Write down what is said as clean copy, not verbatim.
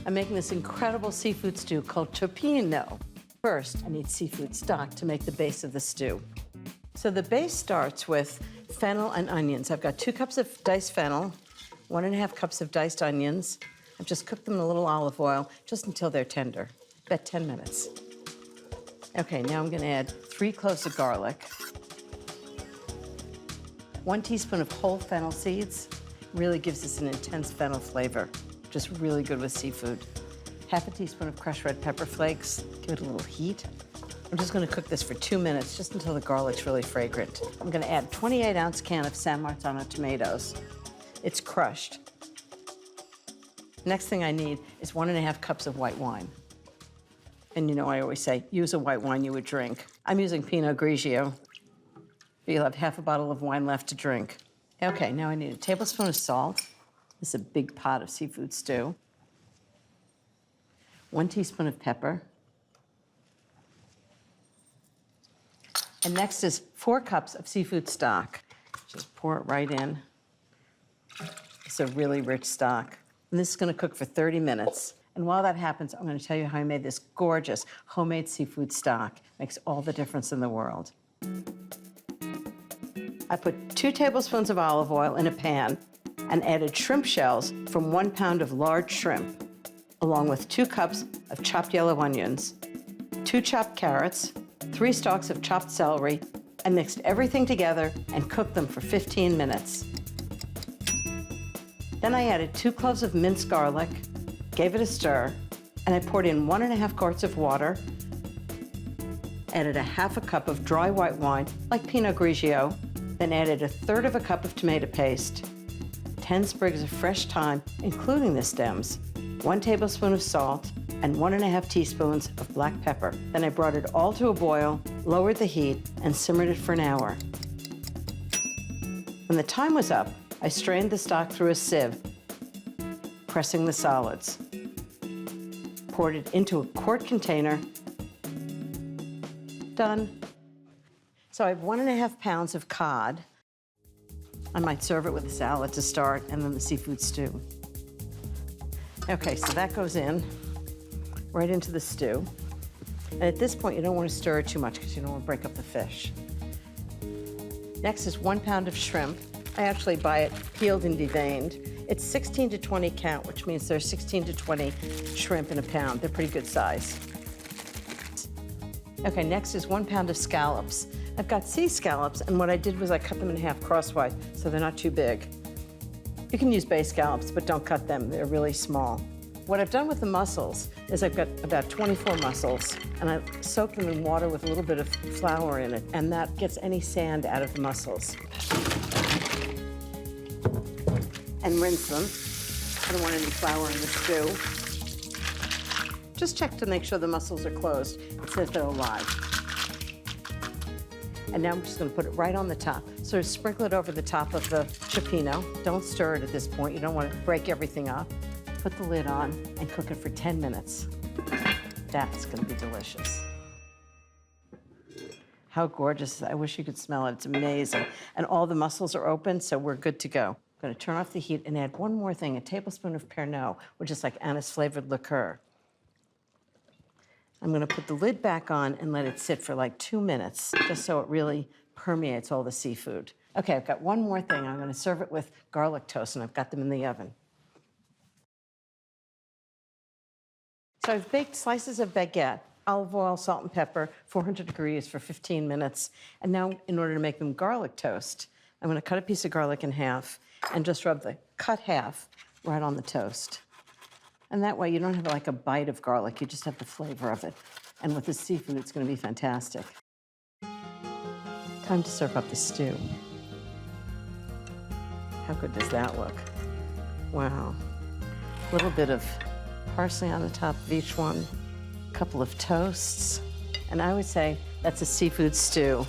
I'm making this incredible seafood stew called Cioppino. First, I need seafood stock to make the base of the stew. So the base starts with fennel and onions. I've got 2 cups of diced fennel, 1½ cups of diced onions. I've just cooked them in a little olive oil just until they're tender, about 10 minutes. Okay, now I'm gonna add 3 cloves of garlic, 1 teaspoon of whole fennel seeds. Really gives us an intense fennel flavor, just really good with seafood. 1/2 teaspoon of crushed red pepper flakes, give it a little heat. I'm just gonna cook this for 2 minutes, just until the garlic's really fragrant. I'm gonna add a 28-ounce can of San Marzano tomatoes. It's crushed. Next thing I need is 1½ cups of white wine. And you know, I always say, use a white wine you would drink. I'm using Pinot Grigio. You'll have 1/2 bottle of wine left to drink. Okay, now I need a tablespoon of salt. This is a big pot of seafood stew. 1 teaspoon of pepper. And next is 4 cups of seafood stock. Just pour it right in. It's a really rich stock. And this is gonna cook for 30 minutes. And while that happens, I'm gonna tell you how I made this gorgeous homemade seafood stock. Makes all the difference in the world. I put 2 tablespoons of olive oil in a pan and added shrimp shells from 1 pound of large shrimp, along with 2 cups of chopped yellow onions, 2 chopped carrots, 3 stalks of chopped celery. I mixed everything together and cooked them for 15 minutes. Then I added 2 cloves of minced garlic, gave it a stir, and I poured in 1½ quarts of water, added 1/2 cup of dry white wine, like Pinot Grigio, then added 1/3 cup of tomato paste, 10 sprigs of fresh thyme, including the stems, 1 tablespoon of salt, and 1½ teaspoons of black pepper. Then I brought it all to a boil, lowered the heat, and simmered it for an hour. When the time was up, I strained the stock through a sieve, pressing the solids. Poured it into a quart container. Done. So I have 1½ pounds of cod. I might serve it with a salad to start, and then the seafood stew. Okay, so that goes in right into the stew. And at this point, you don't want to stir it too much because you don't want to break up the fish. Next is 1 pound of shrimp. I actually buy it peeled and deveined. It's 16 to 20 count, which means there's 16 to 20 shrimp in a pound. They're pretty good size. Okay, next is 1 pound of scallops. I've got sea scallops, and what I did was I cut them in half crosswise, so they're not too big. You can use bay scallops, but don't cut them. They're really small. What I've done with the mussels is I've got about 24 mussels, and I soak them in water with a little bit of flour in it, and that gets any sand out of the mussels. And rinse them. I don't want any flour in the stew. Just check to make sure the mussels are closed. It says they're alive. And now I'm just gonna put it right on the top. So sprinkle it over the top of the cioppino. Don't stir it at this point. You don't want to break everything up. Put the lid on and cook it for 10 minutes. That's gonna be delicious. How gorgeous. I wish you could smell it. It's amazing. And all the mussels are open, so we're good to go. I'm gonna turn off the heat and add one more thing, a tablespoon of Pernod, which is like anise-flavored liqueur. I'm gonna put the lid back on and let it sit for like 2 minutes, just so it really permeates all the seafood. Okay, I've got one more thing. I'm gonna serve it with garlic toast, and I've got them in the oven. So I've baked slices of baguette, olive oil, salt, and pepper, 400 degrees for 15 minutes. And now, in order to make them garlic toast, I'm gonna cut a piece of garlic in half and just rub the cut half right on the toast. And that way you don't have like a bite of garlic, you just have the flavor of it. And with the seafood, it's gonna be fantastic. Time to serve up the stew. How good does that look? Wow. A little bit of parsley on the top of each one, a couple of toasts, and I would say that's a seafood stew.